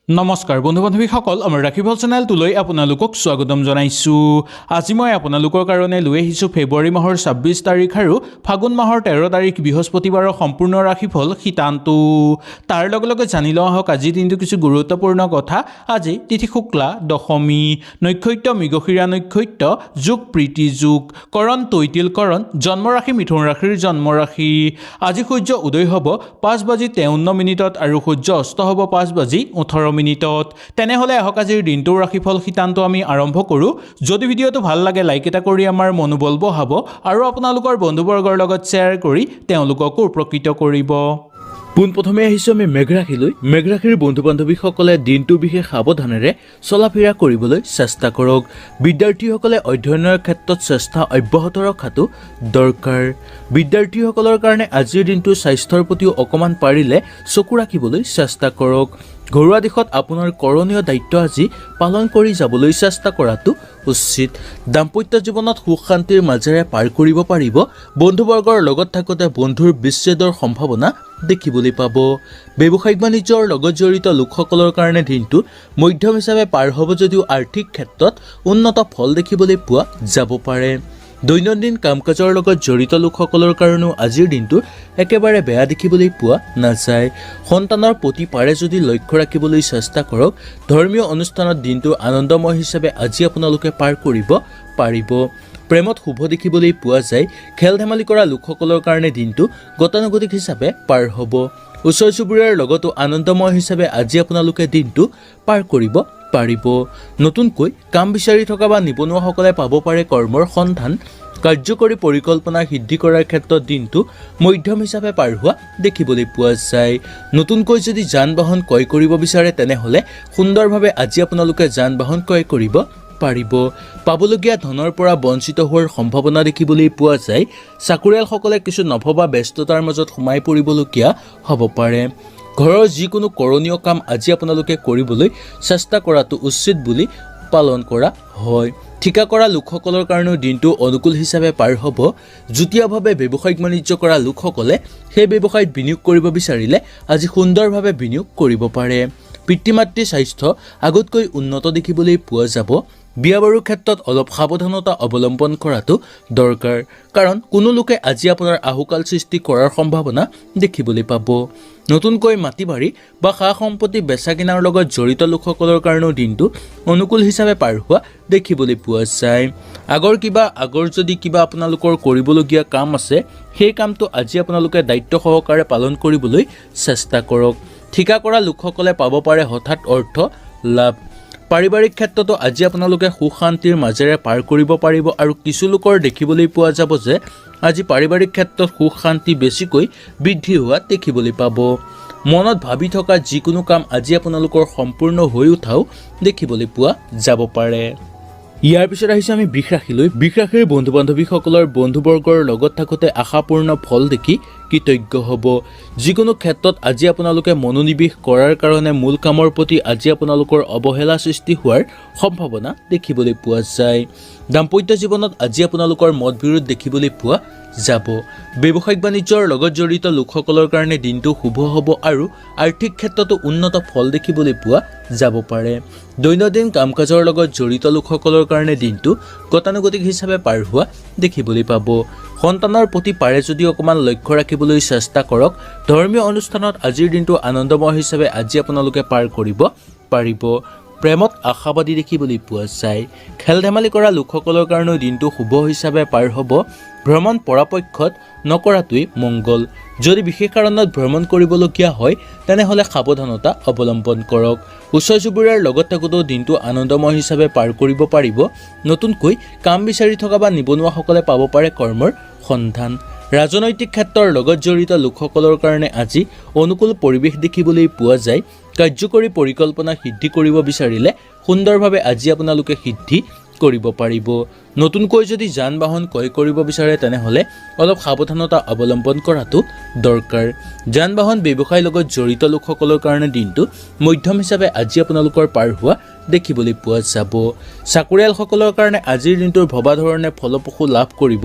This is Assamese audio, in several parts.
নমস্কাৰ বন্ধু বান্ধৱীসকল আমাৰ ৰাখিবল চেনেলটোলৈ আপোনালোকক স্বাগতম জনাইছোঁ। আজি মই আপোনালোকৰ কাৰণে লৈ আহিছোঁ ফেব্ৰুৱাৰী মাহৰ 26 তাৰিখ আৰু ফাগুন মাহৰ 13 তাৰিখ বৃহস্পতিবাৰৰ সম্পূৰ্ণ ৰাশিফল শীতান্তু। তাৰ লগে লগে জানি লওঁ আহক আজিৰ দিনটো কিছু গুৰুত্বপূৰ্ণ কথা। আজি তিথি শুক্লা দশমী, নক্ষত্ৰ মৃগশিৰা নক্ষত্ৰ, যোগ প্ৰীতি যোগ, কৰণ তৈতিল কৰণ, জন্মৰাশি মিথুন ৰাশিৰ জন্মৰাশি। আজি সূৰ্য উদয় হ'ব 5:53 আৰু সূৰ্য অস্ত হ'ব 5:18 মিনিটত। তেনেহ'লে আহক আজিৰ দিনটোৰ ৰাশিফল শীতান্তু আমি আৰম্ভ কৰোঁ। যদি ভিডিঅ'টো ভাল লাগে লাইক এটা কৰি আমাৰ মনোবল বঢ়াব আৰু আপোনালোকৰ বন্ধুবৰ্গৰ লগত শ্বেয়াৰ কৰি তেওঁলোককো উপকৃত কৰিব। পোনপ্ৰথমে আহিছোঁ আমি মেঘ ৰাশিলৈ। মেঘ ৰাশিৰ বন্ধু বান্ধৱীসকলে দিনটো বিশেষ সাৱধানেৰে চলা ফিৰা কৰিবলৈ চেষ্টা কৰক। বিদ্যাৰ্থীসকলে অধ্যয়নৰ ক্ষেত্ৰত চেষ্টা অব্যাহত ৰখাটো দৰকাৰ। বিদ্যাৰ্থীসকলৰ কাৰণে আজিৰ দিনটো স্বাস্থ্যৰ প্ৰতিও অকণমান পাৰিলে চকু ৰাখিবলৈ চেষ্টা কৰক। ঘৰুৱা দিশত আপোনাৰ কৰণীয় দায়িত্ব আজি পালন কৰি যাবলৈ চেষ্টা কৰাটো উচিত। দাম্পত্য জীৱনত সুখ শান্তিৰ মাজেৰে পাৰ কৰিব পাৰিব। বন্ধুবৰ্গৰ লগত থাকোঁতে বন্ধুৰ বিচ্ছেদৰ সম্ভাৱনা দেখিবলৈ পাব। ব্যৱসায়িক বাণিজ্যৰ লগত জড়িত লোকসকলৰ কাৰণে দিনটো মধ্যম হিচাপে পাৰ হ'ব যদিও আৰ্থিক ক্ষেত্ৰত উন্নত ফল দেখিবলৈ পোৱা যাব পাৰে। দৈনন্দিন কাম কাজৰ লগত জড়িত লোকসকলৰ কাৰণেও আজিৰ দিনটো একেবাৰে বেয়া দেখিবলৈ পোৱা নাযায়। সন্তানৰ প্ৰতি পাৰে যদি লক্ষ্য ৰাখিবলৈ চেষ্টা কৰক। ধৰ্মীয় অনুষ্ঠানত দিনটো আনন্দময় হিচাপে আজি আপোনালোকে পাৰ কৰিব পাৰিব। প্ৰেমত শুভ দেখিবলৈ পোৱা যায়। খেল ধেমালি কৰা লোকসকলৰ কাৰণে দিনটো গতানুগতিক হিচাপে পাৰ হ'ব। ওচৰ চুবুৰীয়াৰ লগতো আনন্দময় হিচাপে আজি আপোনালোকে দিনটো পাৰ কৰিব পাৰিব। নতুনকৈ কাম বিচাৰি থকা বা নিবনুৱাসকলে পাব পাৰে কৰ্মৰ সন্ধান। কাৰ্যকৰী পৰিকল্পনা সিদ্ধি কৰাৰ ক্ষেত্ৰত দিনটো মধ্যম হিচাপে পাৰ হোৱা দেখিবলৈ পোৱা যায়। নতুনকৈ যদি যান বাহন ক্ৰয় কৰিব বিচাৰে তেনেহ'লে সুন্দৰভাৱে আজি আপোনালোকে যান বাহন ক্ৰয় কৰিব পাৰিব। পাবলগীয়া ধনৰ পৰা বঞ্চিত হোৱাৰ সম্ভাৱনা দেখিবলৈ পোৱা যায়। চাকৰিয়ালসকলে কিছু নভবা ব্যস্ততাৰ মাজত সোমাই পৰিবলগীয়া হ'ব পাৰে। ঘৰৰ যিকোনো কৰণীয় কাম আজি আপোনালোকে কৰিবলৈ চেষ্টা কৰাটো উচিত বুলি পালন কৰা হয়। ঠিকা কৰা লোকসকলৰ কাৰণেও দিনটো অনুকূল হিচাপে পাৰ হ'ব। যুটীয়াভাৱে ব্যৱসায়িক বাণিজ্য কৰা লোকসকলে সেই ব্যৱসায়ত বিনিয়োগ কৰিব বিচাৰিলে আজি সুন্দৰভাৱে বিনিয়োগ কৰিব পাৰে। পিতৃ মাতৃৰ স্বাস্থ্য আগতকৈ উন্নত দেখিবলৈ পোৱা যাব। বিয়া বাৰুৰ ক্ষেত্ৰত অলপ সাৱধানতা অৱলম্বন কৰাটো দৰকাৰ, কাৰণ কোনো লোকে আজি আপোনাৰ আহুকাল সৃষ্টি কৰাৰ সম্ভাৱনা দেখিবলৈ পাব। নতুনকৈ মাটি বাৰী বা সা সম্পত্তি বেচা কিনাৰ লগত জড়িত লোকসকলৰ কাৰণেও দিনটো অনুকূল হিচাপে পাৰ হোৱা দেখিবলৈ পোৱা যায়। আগৰ যদি কিবা আপোনালোকৰ কৰিবলগীয়া কাম আছে সেই কামটো আজি আপোনালোকে দায়িত্ব সহকাৰে পালন কৰিবলৈ চেষ্টা কৰক। ঠিকা কৰা লোকসকলে পাব পাৰে হঠাৎ অৰ্থ লাভ। পাৰিবাৰিক ক্ষেত্ৰতো আজি আপোনালোকে সুখ শান্তিৰ মাজেৰে পাৰ কৰিব পাৰিব আৰু কিছু লোকৰ দেখিবলৈ পোৱা যাব যে আজি পাৰিবাৰিক ক্ষেত্ৰত সুখ শান্তি বেছিকৈ বৃদ্ধি হোৱা দেখিবলৈ পাব। মনত ভাবি থকা যিকোনো কাম আজি আপোনালোকৰ সম্পূৰ্ণ হৈ উঠাও দেখিবলৈ পোৱা যাব পাৰে। ইয়াৰ পিছত আহিছোঁ আমি বৃষ ৰাশিলৈ। বৃষ ৰাশিৰ বন্ধু বান্ধৱীসকলৰ বন্ধুবৰ্গৰ লগত থাকোঁতে আশাপূৰ্ণ ফল দেখি কৃতজ্ঞ হ'ব। যিকোনো ক্ষেত্ৰত আজি আপোনালোকে মনোনিৱেশ কৰাৰ কাৰণে মূল কামৰ প্ৰতি আজি আপোনালোকৰ অৱহেলা সৃষ্টি হোৱাৰ সম্ভাৱনা দেখিবলৈ পোৱা যায়। দাম্পত্য জীৱনত আজি আপোনালোকৰ মতবিৰোধ দেখিবলৈ পোৱা যাব। ব্যৱসায়িক বাণিজ্যৰ লগত জড়িত লোকসকলৰ কাৰণে দিনটো শুভ হ'ব আৰু আৰ্থিক ক্ষেত্ৰতো উন্নত ফল দেখিবলৈ পোৱা যাব পাৰে। দৈনন্দিন কাম কাজৰ লগত জড়িত লোকসকলৰ কাৰণে দিনটো গতানুগতিক হিচাপে পাৰ হোৱা দেখিবলৈ পাব। সন্তানৰ প্ৰতি পাৰে যদি অকণমান লক্ষ্য ৰাখিবলৈ চেষ্টা কৰক। ধৰ্মীয় অনুষ্ঠানত আজিৰ দিনটো আনন্দময় হিচাপে আজি আপোনালোকে পাৰ কৰিব পাৰিব। প্ৰেমত আশাবাদী দেখিবলৈ পোৱা যায়। খেল ধেমালি কৰা লোকসকলৰ কাৰণেও দিনটো শুভ হিচাপে পাৰ হ'ব। ভ্ৰমণ পৰাপক্ষত নকৰাটোৱেই মংগল। যদি বিশেষ কাৰণত ভ্ৰমণ কৰিবলগীয়া হয় তেনেহ'লে সাৱধানতা অৱলম্বন কৰক। ওচৰ চুবুৰীয়াৰ লগত থাকোঁতেও দিনটো আনন্দময় হিচাপে পাৰ কৰিব পাৰিব। নতুনকৈ কাম বিচাৰি থকা বা নিবনুৱাসকলে পাব পাৰে কৰ্মৰ সন্ধান। ৰাজনৈতিক ক্ষেত্ৰৰ লগত জড়িত লোকসকলৰ কাৰণে আজি অনুকূল পৰিৱেশ দেখিবলৈ পোৱা যায়। কাৰ্যকৰী পৰিকল্পনা সিদ্ধি কৰিব বিচাৰিলে সুন্দৰভাৱে আজি আপোনালোকে সিদ্ধি কৰিব পাৰিব। নতুনকৈ যদি যান বাহন ক্ৰয় কৰিব বিচাৰে তেনেহ'লে অলপ সাৱধানতা অৱলম্বন কৰাটো দৰকাৰ। যান বাহন ব্যৱসায়ৰ লগত জড়িত লোকসকলৰ কাৰণে দিনটো মধ্যম হিচাপে আজি আপোনালোকৰ পাৰ হোৱা দেখিবলৈ পোৱা যাব। চাকৰিয়ালসকলৰ কাৰণে আজিৰ দিনটোৰ ভবা ধৰণে ফলপ্ৰসূ লাভ কৰিব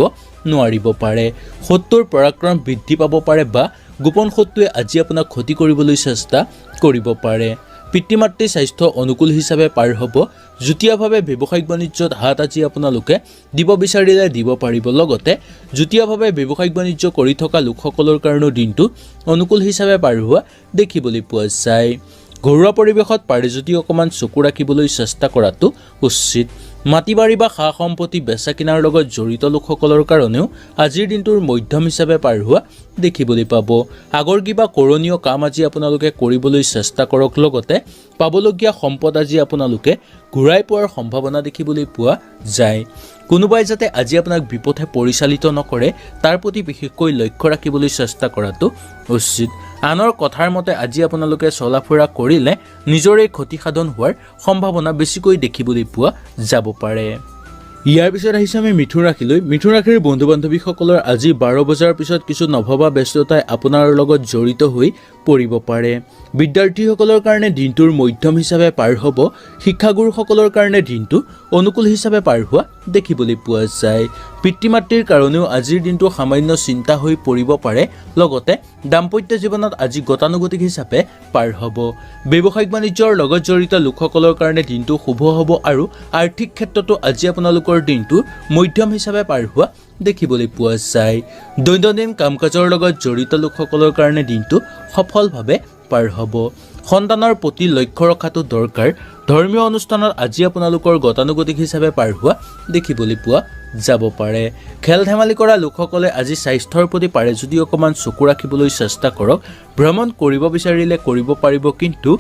নোৱাৰিব পাৰে। শত্ৰুৰ পৰাক্ৰম বৃদ্ধি পাব পাৰে বা গোপন শত্ৰুৱে আজি আপোনাক ক্ষতি কৰিবলৈ চেষ্টা কৰিব পাৰে। পিতৃ মাতৃৰ স্বাস্থ্য অনুকূল হিচাপে পাৰ হ'ব। যুটীয়াভাৱে ব্যৱসায়িক বাণিজ্যত হাত আজি আপোনালোকে দিব বিচাৰিলে দিব পাৰিব। লগতে যুটীয়াভাৱে ব্যৱসায়িক বাণিজ্য কৰি থকা লোকসকলৰ কাৰণেও দিনটো অনুকূল হিচাপে পাৰ হোৱা দেখিবলৈ পোৱা যায়। ঘৰুৱা পৰিৱেশত পাৰে যদি অকণমান চকু ৰাখিবলৈ চেষ্টা কৰাটো উচিত। মাটি বাৰী বা সা সম্পত্তি বেচা কিনাৰ লগত জড়িত লোকসকলৰ কাৰণেও আজিৰ দিনটোৰ মধ্যম হিচাপে পাৰ হোৱা দেখিবলৈ পাব। আগৰ কিবা কৰণীয় কাম আজি আপোনালোকে কৰিবলৈ চেষ্টা কৰক। লগতে পাবলগীয়া সম্পদ আজি আপোনালোকে ঘূৰাই পোৱাৰ সম্ভাৱনা দেখিবলৈ পোৱা যায়। কোনোবাই যাতে আজি আপোনাক বিপথে পৰিচালিত নকৰে তাৰ প্ৰতি বিশেষকৈ লক্ষ্য ৰাখিবলৈ চেষ্টা কৰাটো উচিত। আনৰ কথাৰ মতে আজি আপোনালোকে চলা ফুৰা কৰিলে নিজৰে ক্ষতিসাধন হোৱাৰ সম্ভাৱনা বেছিকৈ দেখিবলৈ পোৱা যাব পাৰে। ইয়াৰ পিছত আহিছে আমি মিথুন ৰাশিলৈ। মিথুন ৰাশিৰ বন্ধু বান্ধৱীসকলৰ আজি 12 বজাৰ পিছত কিছু নভবা ব্যস্ততাই আপোনাৰ লগত জড়িত হৈ পৰিব পাৰে। বিদ্যাৰ্থীসকলৰ কাৰণে দিনটোৰ মধ্যম হিচাপে পাৰ হ'ব। শিক্ষাগুৰুসকলৰ কাৰণে দিনটো অনুকূল হিচাপে পাৰ হোৱা দেখিবলৈ পোৱা যায়। পিতৃ মাতৃৰ কাৰণেও আজিৰ দিনটো সামান্য চিন্তা হৈ পৰিব পাৰে। লগতে দাম্পত্য জীৱনত আজি গতানুগতিক হিচাপে পাৰ হ'ব। ব্যৱসায়িক বাণিজ্যৰ লগত জড়িত লোকসকলৰ কাৰণে দিনটো শুভ হ'ব আৰু আৰ্থিক ক্ষেত্ৰতো আজি আপোনালোকৰ দিনটো মধ্যম হিচাপে পাৰ হোৱা দেখিবলৈ পোৱা যায়। দৈনন্দিন কাম কাজৰ লগত জড়িত লোকসকলৰ কাৰণে দিনটো সফলভাৱে পাৰ হ'ব। সন্তানৰ প্ৰতি লক্ষ্য ৰখাটো দৰকাৰ। ধৰ্মীয় অনুষ্ঠানত আজি আপোনালোকৰ গতানুগতিক হিচাপে পাৰ হোৱা দেখিবলৈ পোৱা যাব পাৰে। খেল ধেমালি কৰা লোকসকলে আজি স্বাস্থ্যৰ প্ৰতি পাৰে যদি অকণমান চকু ৰাখিবলৈ চেষ্টা কৰক। ভ্ৰমণ কৰিব বিচাৰিলে কৰিব পাৰিব, কিন্তু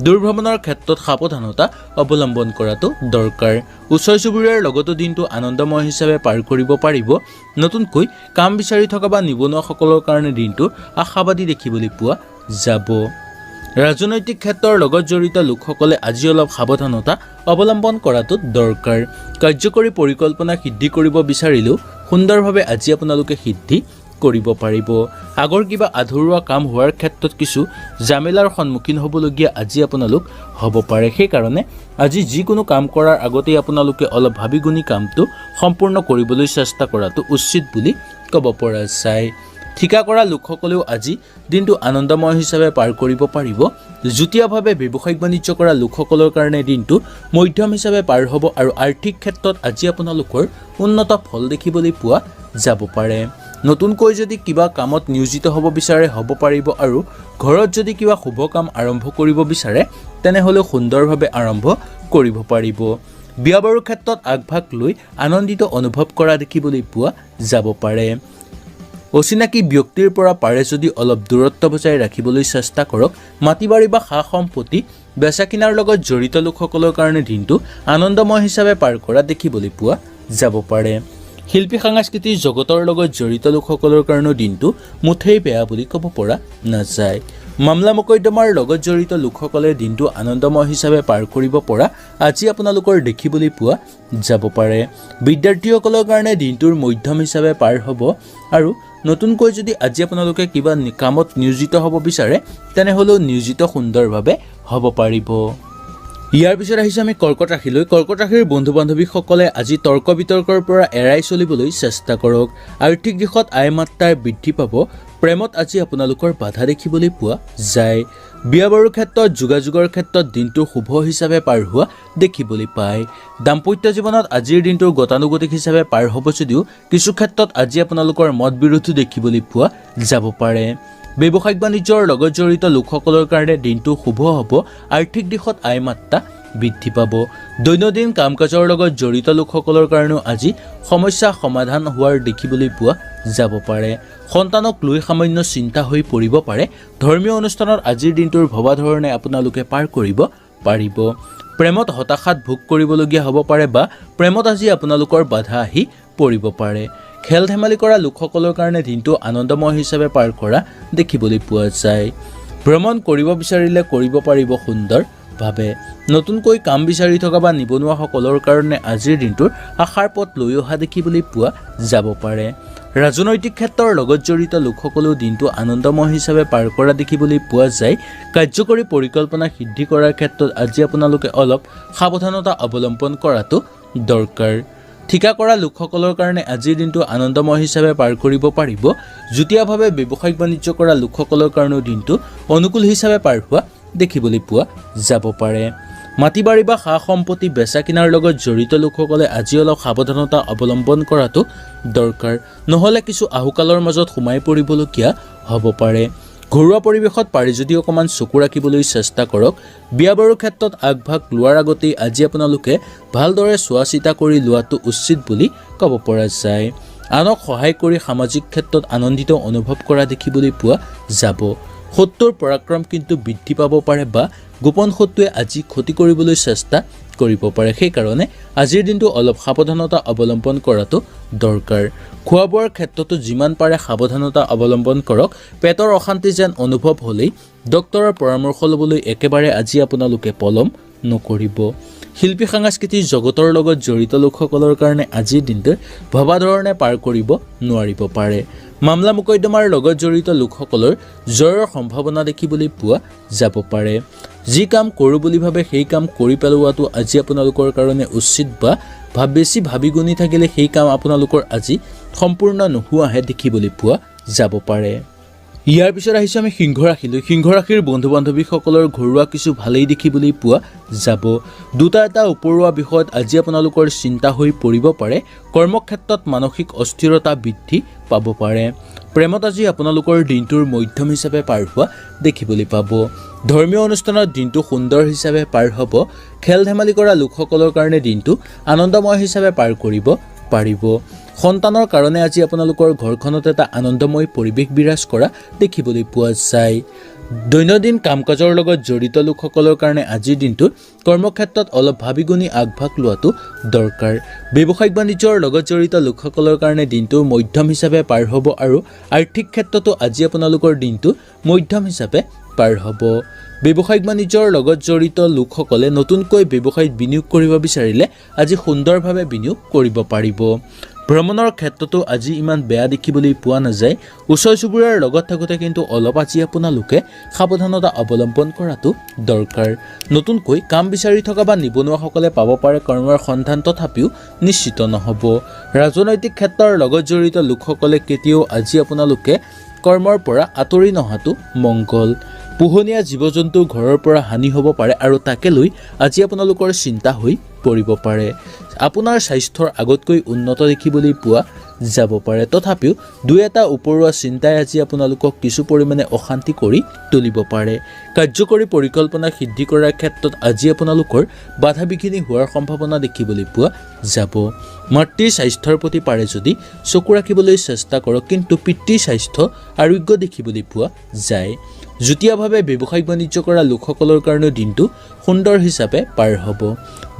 দূৰভ্ৰমণৰ ক্ষেত্ৰত সাৱধানতা অৱলম্বন কৰাটো দৰকাৰ। ওচৰ চুবুৰীয়াৰ লগতো দিনটো আনন্দময় হিচাপে পাৰ কৰিব পাৰিব। নতুনকৈ কাম বিচাৰি থকা বা নিবনুৱাসকলৰ কাৰণে দিনটো আশাবাদী দেখিবলৈ পোৱা যাব। ৰাজনৈতিক ক্ষেত্ৰৰ লগত জড়িত লোকসকলে আজি অলপ সাৱধানতা অৱলম্বন কৰাটো দৰকাৰ। কাৰ্যকৰী পৰিকল্পনা সিদ্ধি কৰিব বিচাৰিলেও সুন্দৰভাৱে আজি আপোনালোকে সিদ্ধি কৰিব পাৰিব। আগৰ কিবা আধৰুৱা কাম হোৱাৰ ক্ষেত্ৰত কিছু জামেলাৰ সন্মুখীন হ'বলগীয়া আজি আপোনালোক হ'ব পাৰে। সেইকাৰণে আজি যিকোনো কাম কৰাৰ আগতেই আপোনালোকে অলপ ভাবি গুণি কামটো সম্পূৰ্ণ কৰিবলৈ চেষ্টা কৰাটো উচিত বুলি ক'ব পৰা যায়। ঠিকা কৰা লোকসকলেও আজি দিনটো আনন্দময় হিচাপে পাৰ কৰিব পাৰিব। যুটীয়াভাৱে ব্যৱসায়িক বাণিজ্য কৰা লোকসকলৰ কাৰণে দিনটো মধ্যম হিচাপে পাৰ হ'ব আৰু আৰ্থিক ক্ষেত্ৰত আজি আপোনালোকৰ উন্নত ফল দেখিবলৈ পোৱা যাব পাৰে। নতুনকৈ যদি কিবা কামত নিয়োজিত হ'ব বিচাৰে হ'ব পাৰিব, আৰু ঘৰত যদি কিবা শুভ কাম আৰম্ভ কৰিব বিচাৰে তেনেহ'লেও সুন্দৰভাৱে আৰম্ভ কৰিব পাৰিব। বিয়া বাৰুৰ ক্ষেত্ৰত আগভাগ লৈ আনন্দিত অনুভৱ কৰা দেখিবলৈ পোৱা যাব পাৰে। অচিনাকি ব্যক্তিৰ পৰা পাৰে যদি অলপ দূৰত্ব বজাই ৰাখিবলৈ চেষ্টা কৰক। মাটি বাৰী বা সা সম্পত্তি বেচা কিনাৰ লগত জড়িত লোকসকলৰ কাৰণে দিনটো আনন্দময় হিচাপে পাৰ কৰা দেখিবলৈ পোৱা যাব পাৰে। শিল্পী সাংস্কৃতিক জগতৰ লগত জড়িত লোকসকলৰ কাৰণেও দিনটো মুঠেই বেয়া বুলি ক'ব পৰা নাযায়। মামলা মোকদ্দমাৰ লগত জড়িত লোকসকলে দিনটো আনন্দময় হিচাপে পাৰ কৰিব পৰা আজি আপোনালোকৰ দেখিবলৈ পোৱা যাব পাৰে। বিদ্যাৰ্থীসকলৰ কাৰণে দিনটোৰ মধ্যম হিচাপে পাৰ হ'ব আৰু নতুনকৈ যদি আজি আপোনালোকে কিবা কামত নিয়োজিত হ'ব বিচাৰে তেনেহ'লেও নিয়োজিত সুন্দৰভাৱে হ'ব পাৰিব। ইয়াৰ পিছত আহিছে আমি কৰ্কট ৰাশিলৈ। কৰ্কট ৰাশিৰ বন্ধু বান্ধৱীসকলে আজি তৰ্ক বিতৰ্কৰ পৰা এৰাই চলিবলৈ চেষ্টা কৰক। আৰ্থিক দিশত আয় মাত্ৰা বৃদ্ধি পাব। প্ৰেমত আজি আপোনালোকৰ বাধা দেখিবলৈ পোৱা যায়। বিয়া বাৰুৰ ক্ষেত্ৰত যোগাযোগৰ ক্ষেত্ৰত দিনটো শুভ হিচাপে পাৰ হোৱা দেখিবলৈ পায়। দাম্পত্য জীৱনত আজিৰ দিনটোৰ গতানুগতিক হিচাপে পাৰ হ'ব যদিও কিছু ক্ষেত্ৰত আজি আপোনালোকৰ মত বিৰোধো দেখিবলৈ পোৱা যাব পাৰে। ব্যৱসায়িক বাণিজ্যৰ লগত জড়িত লোকসকলৰ কাৰণে দিনটো শুভ হ'ব। আৰ্থিক দিশত আয় মাত্ৰা বৃদ্ধি পাব। দৈনন্দিন কাম কাজৰ লগত জড়িত লোকসকলৰ কাৰণেও আজি সমস্যা সমাধান হোৱাৰ দেখিবলৈ পোৱা যাব পাৰে। সন্তানক লৈ সামান্য চিন্তা হৈ পৰিব পাৰে। ধৰ্মীয় অনুষ্ঠানত আজিৰ দিনটোৰ ভবা ধৰণে আপোনালোকে পাৰ কৰিব পাৰিব। প্ৰেমত হতাশাত ভোগ কৰিবলগীয়া হ'ব পাৰে বা প্ৰেমত আজি আপোনালোকৰ বাধা আহি পৰিব পাৰে। খেল ধেমালি কৰা লোকসকলৰ কাৰণে দিনটো আনন্দময় হিচাপে পাৰ কৰা দেখিবলৈ পোৱা যায়। ভ্ৰমণ কৰিব বিচাৰিলে কৰিব পাৰিব সুন্দৰভাৱে। নতুনকৈ কাম বিচাৰি থকা বা নিবনুৱাসকলৰ কাৰণে আজিৰ দিনটোৰ আশাৰ পথ লৈ অহা দেখিবলৈ পোৱা যাব পাৰে। ৰাজনৈতিক ক্ষেত্ৰৰ লগত জড়িত লোকসকলেও দিনটো আনন্দময় হিচাপে পাৰ কৰা দেখিবলৈ পোৱা যায়। কাৰ্যকৰী পৰিকল্পনা সিদ্ধি কৰাৰ ক্ষেত্ৰত আজি আপোনালোকে অলপ সাৱধানতা অৱলম্বন কৰাটো দৰকাৰ। ঠিকা কৰা লোকসকলৰ কাৰণে আজিৰ দিনটো আনন্দময় হিচাপে পাৰ কৰিব পাৰিব। যুটীয়াভাৱে ব্যৱসায়িক বাণিজ্য কৰা লোকসকলৰ কাৰণেও দিনটো অনুকূল হিচাপে পাৰ হোৱা দেখিবলৈ পোৱা যাব পাৰে। মাটি বাৰী বা সা সম্পত্তি বেচা কিনাৰ লগত জড়িত লোকসকলে আজি অলপ সাৱধানতা অৱলম্বন কৰাটো দৰকাৰ, নহ'লে কিছু আহুকালৰ মাজত সোমাই পৰিবলগীয়া হ'ব পাৰে। ঘৰুৱা পৰিৱেশত পাৰি যদি অকণমান চকু ৰাখিবলৈ চেষ্টা কৰক। বিয়া বাৰুৰ ক্ষেত্ৰত আগভাগ লোৱাৰ আগতেই আজি আপোনালোকে ভালদৰে চোৱা চিতা কৰি লোৱাটো উচিত বুলি ক'ব পৰা যায়। আনক সহায় কৰি সামাজিক ক্ষেত্ৰত আনন্দিত অনুভৱ কৰা দেখিবলৈ পোৱা যাব। শত্ৰুৰ পৰাক্ৰম কিন্তু বৃদ্ধি পাব পাৰে বা গোপন শত্ৰুৱে আজি ক্ষতি কৰিবলৈ চেষ্টা কৰিব পাৰে। সেইকাৰণে আজিৰ দিনটো অলপ সাৱধানতা অৱলম্বন কৰাটো দৰকাৰ। খোৱা বোৱাৰ ক্ষেত্ৰতো যিমান পাৰে সাৱধানতা অৱলম্বন কৰক। পেটৰ অশান্তি যেন অনুভৱ হ'লেই ডক্তৰৰ পৰামৰ্শ ল'বলৈ একেবাৰে আজি আপোনালোকে পলম নকৰিব। শিল্পী সাংস্কৃতিক জগতৰ লগত জড়িত লোকসকলৰ কাৰণে আজিৰ দিনটো ভবা ধৰণে পাৰ কৰিব নোৱাৰিব পাৰে। মামলা মোকদ্দমাৰ লগত জড়িত লোকসকলৰ জয়ৰ সম্ভাৱনা দেখিবলৈ পোৱা যাব পাৰে। যি কাম কৰোঁ বুলি ভাবে সেই কাম কৰি পেলোৱাটো আজি আপোনালোকৰ কাৰণে উচিত বা বেছি ভাবি গুণি থাকিলে সেই কাম আপোনালোকৰ আজি সম্পূৰ্ণ নোহোৱাহে দেখিবলৈ পোৱা যাব পাৰে। ইয়াৰ পিছত আহিছোঁ আমি সিংহ ৰাশিলৈ। সিংহ ৰাশিৰ বন্ধু বান্ধৱীসকলৰ ঘৰুৱা কিছু ভালেই দেখিবলৈ পোৱা যাব। দুটা এটা উপৰুৱা বিষয়ত আজি আপোনালোকৰ চিন্তা হৈ পৰিব পাৰে। কৰ্মক্ষেত্ৰত মানসিক অস্থিৰতা বৃদ্ধি পাব পাৰে। প্ৰেমত আজি আপোনালোকৰ দিনটোৰ মধ্যম হিচাপে পাৰ হোৱা দেখিবলৈ পাব। ধৰ্মীয় অনুষ্ঠানত দিনটো সুন্দৰ হিচাপে পাৰ হ'ব। খেল ধেমালি কৰা লোকসকলৰ কাৰণে দিনটো আনন্দময় হিচাপে পাৰ কৰিব পাৰিব। সন্তানৰ কাৰণে আজি আপোনালোকৰ ঘৰখনত এটা আনন্দময় পৰিৱেশ বিৰাজ কৰা দেখিবলৈ পোৱা যায়। দৈনন্দিন কাম কাজৰ লগত জড়িত লোকসকলৰ কাৰণে আজিৰ দিনটোত কৰ্মক্ষেত্ৰত অলপ ভাবি গুণি আগভাগ লোৱাটো দৰকাৰ। ব্যৱসায়িক বাণিজ্যৰ লগত জড়িত লোকসকলৰ কাৰণে দিনটো মধ্যম হিচাপে পাৰ হ'ব আৰু আৰ্থিক ক্ষেত্ৰতো আজি আপোনালোকৰ দিনটো মধ্যম হিচাপে পাৰ হ'ব। ব্যৱসায়িক বাণিজ্যৰ লগত জড়িত লোকসকলে নতুনকৈ ব্যৱসায়ত বিনিয়োগ কৰিব বিচাৰিলে আজি সুন্দৰভাৱে বিনিয়োগ কৰিব পাৰিব। ভ্ৰমণৰ ক্ষেত্ৰতো আজি ইমান বেয়া দেখিবলৈ পোৱা নাযায়। ওচৰ চুবুৰীয়াৰ লগত থাকোঁতে কিন্তু অলপ আজি আপোনালোকে সাৱধানতা অৱলম্বন কৰাটো দৰকাৰ। নতুনকৈ কাম বিচাৰি থকা বা নিবনুৱাসকলে পাব পাৰে কৰ্মৰ সন্ধান, তথাপিও নিশ্চিত নহ'ব। ৰাজনৈতিক ক্ষেত্ৰৰ লগত জড়িত লোকসকলে কেতিয়াও আজি আপোনালোকে কৰ্মৰ পৰা আঁতৰি নহাটো মংগল। পোহনীয়া জীৱ জন্তু ঘৰৰ পৰা হানি হ'ব পাৰে আৰু তাকে লৈ আজি আপোনালোকৰ চিন্তা হৈ পৰিব পাৰে। আপোনাৰ স্বাস্থ্যৰ আগতকৈ উন্নত দেখিবলৈ পোৱা যাব পাৰে। তথাপিও দুই এটা উপৰুৱা চিন্তাই আজি আপোনালোকক কিছু পৰিমাণে অশান্তি কৰি তুলিব পাৰে। কাৰ্যকৰী পৰিকল্পনা সিদ্ধি কৰাৰ ক্ষেত্ৰত আজি আপোনালোকৰ বাধা বিঘিনি হোৱাৰ সম্ভাৱনা দেখিবলৈ পোৱা যাব। মাতৃৰ স্বাস্থ্যৰ প্ৰতি পাৰে যদি চকু ৰাখিবলৈ চেষ্টা কৰক, কিন্তু পিতৃৰ স্বাস্থ্য আৰোগ্য দেখিবলৈ পোৱা যায়। যুটীয়াভাৱে ব্যৱসায়িক বাণিজ্য কৰা লোকসকলৰ কাৰণে দিনটো সুন্দৰ হিচাপে পাৰ হ'ব।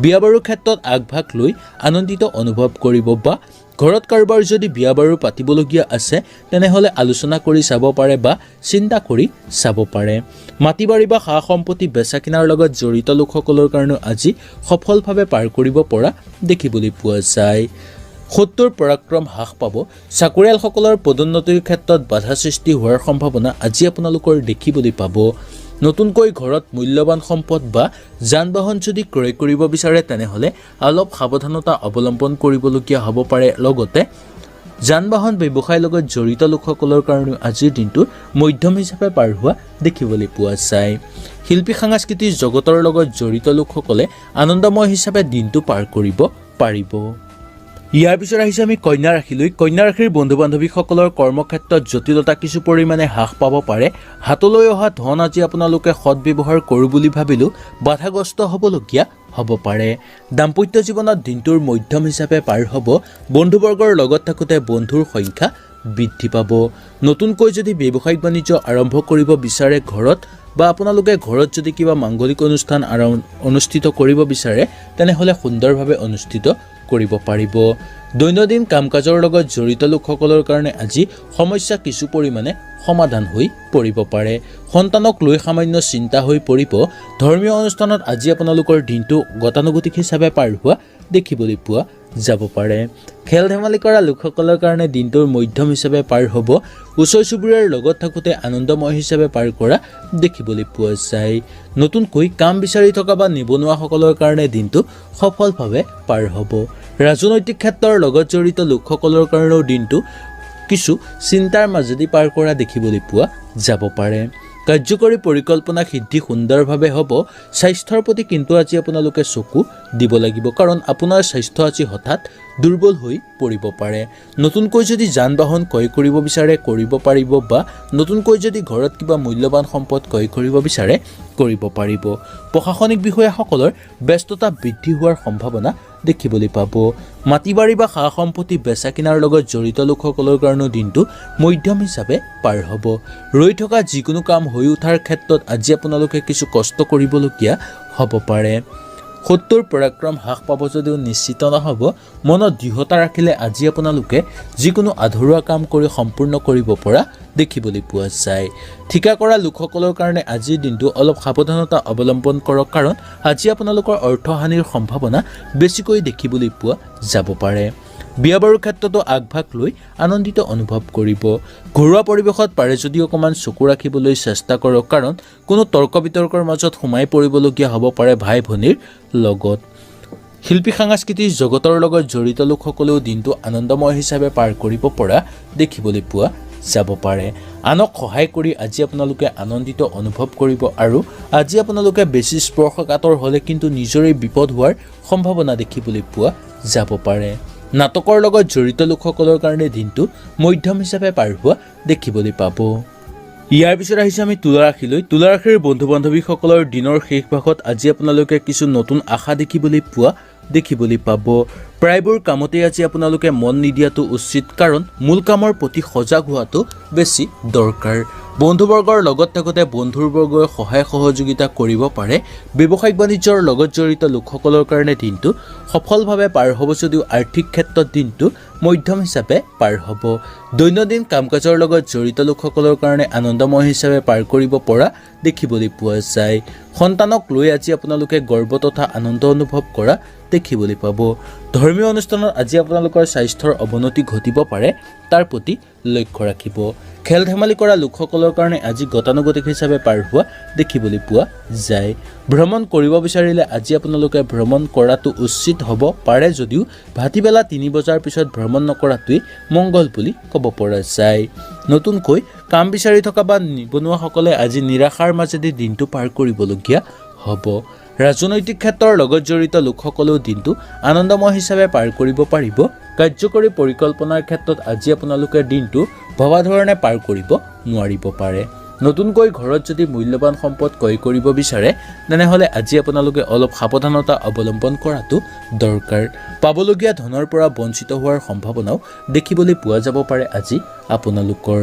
বিয়া বাৰুৰ ক্ষেত্ৰত আগভাগ লৈ আনন্দিত অনুভৱ কৰিব বা ঘৰত কাৰোবাৰ যদি বিয়া বাৰু পাতিবলগীয়া আছে তেনেহ'লে আলোচনা কৰি চাব পাৰে বা চিন্তা কৰি চাব পাৰে। মাটি বাৰী বা সা সম্পত্তি বেচা কিনাৰ লগত জড়িত লোকসকলৰ কাৰণে আজি সফলভাৱে পাৰ কৰিব পৰা দেখিবলৈ পোৱা যায়। শত্ৰুৰ পৰাক্ৰম হ্ৰাস পাব। চাকৰিয়ালসকলৰ পদোন্নতিৰ ক্ষেত্ৰত বাধা সৃষ্টি হোৱাৰ সম্ভাৱনা আজি আপোনালোকৰ দেখিবলৈ পাব। নতুনকৈ ঘৰত মূল্যৱান সম্পদ বা যান বাহন যদি ক্ৰয় কৰিব বিচাৰে তেনেহ'লে অলপ সাৱধানতা অৱলম্বন কৰিবলগীয়া হ'ব পাৰে। লগতে যান বাহন ব্যৱসায়ৰ লগত জড়িত লোকসকলৰ কাৰণে আজিৰ দিনটো মধ্যম হিচাপে পাৰ হোৱা দেখিবলৈ পোৱা যায়। শিল্পী সাংস্কৃতিক জগতৰ লগত জড়িত লোকসকলে আনন্দময় হিচাপে দিনটো পাৰ কৰিব পাৰিব। ইয়াৰ পিছত আহিছোঁ আমি কন্যা ৰাশিলৈ। কন্যা ৰাশিৰ বন্ধু বান্ধৱীসকলৰ কৰ্মক্ষেত্ৰত জটিলতা কিছু পৰিমাণে হ্ৰাস পাব পাৰে। হাতলৈ অহা ধন আজি আপোনালোকে সৎব্যৱহাৰ কৰোঁ বুলি ভাবিলেও বাধাগ্ৰস্ত হ'বলগীয়া হ'ব পাৰে। দাম্পত্য জীৱনত দিনটোৰ মধ্যম হিচাপে পাৰ হ'ব। বন্ধুবৰ্গৰ লগত থাকোঁতে বন্ধুৰ সংখ্যা বৃদ্ধি পাব। নতুনকৈ যদি ব্যৱসায়িক বাণিজ্য আৰম্ভ কৰিব বিচাৰে ঘৰত বা আপোনালোকে ঘৰত যদি কিবা মাংগলিক অনুষ্ঠান অনুষ্ঠিত কৰিব বিচাৰে তেনেহ'লে সুন্দৰভাৱে অনুষ্ঠিত কৰিব পাৰিব। দৈনন্দিন কাম কাজৰ লগত জড়িত লোকসকলৰ কাৰণে আজি সমস্যা কিছু পৰিমাণে সমাধান হৈ পৰিব পাৰে। সন্তানক লৈ সামান্য চিন্তা হৈ পৰিব। ধৰ্মীয় অনুষ্ঠানত আজি আপোনালোকৰ দিনটো গতানুগতিক হিচাপে পাৰ হোৱা দেখিবলৈ পোৱা যাব পাৰে। খেল ধেমালি কৰা লোকসকলৰ কাৰণে দিনটোৰ মধ্যম হিচাপে পাৰ হ'ব। ওচৰ চুবুৰীয়াৰ লগত থাকোঁতে আনন্দময় হিচাপে পাৰ কৰা দেখিবলৈ পোৱা যায়। নতুনকৈ কাম বিচাৰি থকা বা নিবনুৱাসকলৰ কাৰণে দিনটো সফলভাৱে পাৰ হ'ব। ৰাজনৈতিক ক্ষেত্ৰৰ লগত জড়িত লোকসকলৰ কাৰণেও দিনটো কিছু চিন্তাৰ মাজেদি পাৰ কৰা দেখিবলৈ পোৱা যাব পাৰে। কাৰ্যকৰী পৰিকল্পনা সিদ্ধি সুন্দৰভাৱে হ'ব। স্বাস্থ্যৰ প্ৰতি কিন্তু আজি আপোনালোকে চকু দিব লাগিব, কাৰণ আপোনাৰ স্বাস্থ্য আজি হঠাৎ দুৰ্বল হৈ পৰিব পাৰে। নতুনকৈ যদি যান বাহন ক্ৰয় কৰিব বিচাৰে কৰিব পাৰিব, বা নতুনকৈ যদি ঘৰত কিবা মূল্যৱান সম্পদ ক্ৰয় কৰিব বিচাৰে কৰিব পাৰিব। প্ৰশাসনিক বিষয়াসকলৰ ব্যস্ততা বৃদ্ধি হোৱাৰ সম্ভাৱনা দেখিবলৈ পাব। মাটি বাৰী বা সা সম্পত্তি বেচা কিনাৰ লগত জড়িত লোকসকলৰ কাৰণেও দিনটো মধ্যম হিচাপে পাৰ হ'ব। ৰৈ থকা যিকোনো কাম হৈ উঠাৰ ক্ষেত্ৰত আজি আপোনালোকে কিছু কষ্ট কৰিবলগীয়া হ'ব পাৰে। শত্ৰুৰ পৰাক্ৰম হ্ৰাস পাব যদিও নিশ্চিত নহ'ব। মনত দৃঢ়তা ৰাখিলে আজি আপোনালোকে যিকোনো আধৰুৱা কাম কৰি সম্পূৰ্ণ কৰিব পৰা দেখিবলৈ পোৱা যায়। ঠিকা কৰা লোকসকলৰ কাৰণে আজিৰ দিনটো অলপ সাৱধানতা অৱলম্বন কৰক, কাৰণ আজি আপোনালোকৰ অৰ্থহানিৰ সম্ভাৱনা বেছিকৈ দেখিবলৈ পোৱা যাব পাৰে। বিয়া বাৰুৰ ক্ষেত্ৰতো আগভাগ লৈ আনন্দিত অনুভৱ কৰিব। ঘৰুৱা পৰিৱেশত পাৰে যদি অকণমান চকু ৰাখিবলৈ চেষ্টা কৰক, কাৰণ কোনো তৰ্ক বিতৰ্কৰ মাজত সোমাই পৰিবলগীয়া হ'ব পাৰে ভাই ভনীৰ লগত। শিল্পী সাংস্কৃতিক জগতৰ লগত জড়িত লোকসকলেও দিনটো আনন্দময় হিচাপে পাৰ কৰিব পৰা দেখিবলৈ পোৱা যাব পাৰে। আনক সহায় কৰি আজি আপোনালোকে আনন্দিত অনুভৱ কৰিব, আৰু আজি আপোনালোকে বেছি স্পৰ্শকাতৰ হ'লে কিন্তু নিজৰে বিপদ হোৱাৰ সম্ভাৱনা দেখিবলৈ পোৱা যাব পাৰে। নাটকৰ লগত জড়িত লোকসকলৰ কাৰণে দিনটো মধ্যম হিচাপে পাৰ হোৱা দেখিবলৈ পাব। ইয়াৰ পিছত আহিছে আমি তুলা ৰাশিলৈ। তুলা ৰাশিৰ বন্ধু বান্ধৱীসকলৰ দিনৰ শেষ ভাগত আজি আপোনালোকে কিছু নতুন আশা দেখিবলৈ পাব। প্ৰায়বোৰ কামতেই আজি আপোনালোকে মন নিদিয়াটো উচিত, কাৰণ মূল কামৰ প্ৰতি সজাগ হোৱাটো বেছি দৰকাৰ। বন্ধুবৰ্গৰ লগত থাকোঁতে বন্ধুবৰ্গই সহায় সহযোগিতা কৰিব পাৰে। ব্যৱসায়িক বাণিজ্যৰ লগত জড়িত লোকসকলৰ কাৰণে দিনটো সফলভাৱে পাৰ হ'ব যদিও আৰ্থিক ক্ষেত্ৰত দিনটো মধ্যম হিচাপে পাৰ হ'ব। দৈনন্দিন কাম কাজৰ লগত জড়িত লোকসকলৰ কাৰণে আনন্দময় হিচাপে পাৰ কৰিব পৰা দেখিবলৈ পোৱা যায়। সন্তানক লৈ আজি আপোনালোকে গৰ্ব তথা আনন্দ অনুভৱ কৰা দেখিবলৈ পাব। ধৰ্মীয় অনুষ্ঠানত আজি আপোনালোকৰ স্বাস্থ্যৰ অৱনতি ঘটিব পাৰে, তাৰ প্ৰতি লক্ষ্য ৰাখিব। খেল ধেমালি কৰা লোকসকলৰ কাৰণে আজি গতানুগতিক হিচাপে পাৰ হোৱা দেখিবলৈ পোৱা যায়। ভ্ৰমণ কৰিব বিচাৰিলে আজি আপোনালোকে ভ্ৰমণ কৰাটো উচিত হ'ব পাৰে, যদিও ভাটিবেলা 3 বজাৰ পিছত ভ্ৰমণ নকৰাটোৱেই মংগল বুলি ক'ব পৰা যায়। নতুনকৈ কাম বিচাৰি থকা বা নিবনুৱাসকলে আজি নিৰাশাৰ মাজেদি দিনটো পাৰ কৰিবলগীয়া হ'ব। ৰাজনৈতিক ক্ষেত্ৰৰ লগত জড়িত লোকসকলেও দিনটো আনন্দময় হিচাপে পাৰ কৰিব পাৰিব। কাৰ্যকৰী পৰিকল্পনাৰ ক্ষেত্ৰত আজি আপোনালোকে দিনটো ভবা ধৰণে পাৰ কৰিব নোৱাৰিব পাৰে। নতুনকৈ ঘৰত যদি মূল্যৱান সম্পদ ক্ৰয় কৰিব বিচাৰে তেনেহ'লে আজি আপোনালোকে অলপ সাৱধানতা অৱলম্বন কৰাটো দৰকাৰ। পাবলগীয়া ধনৰ পৰা বঞ্চিত হোৱাৰ সম্ভাৱনাও দেখিবলৈ পোৱা যাব পাৰে আজি আপোনালোকৰ।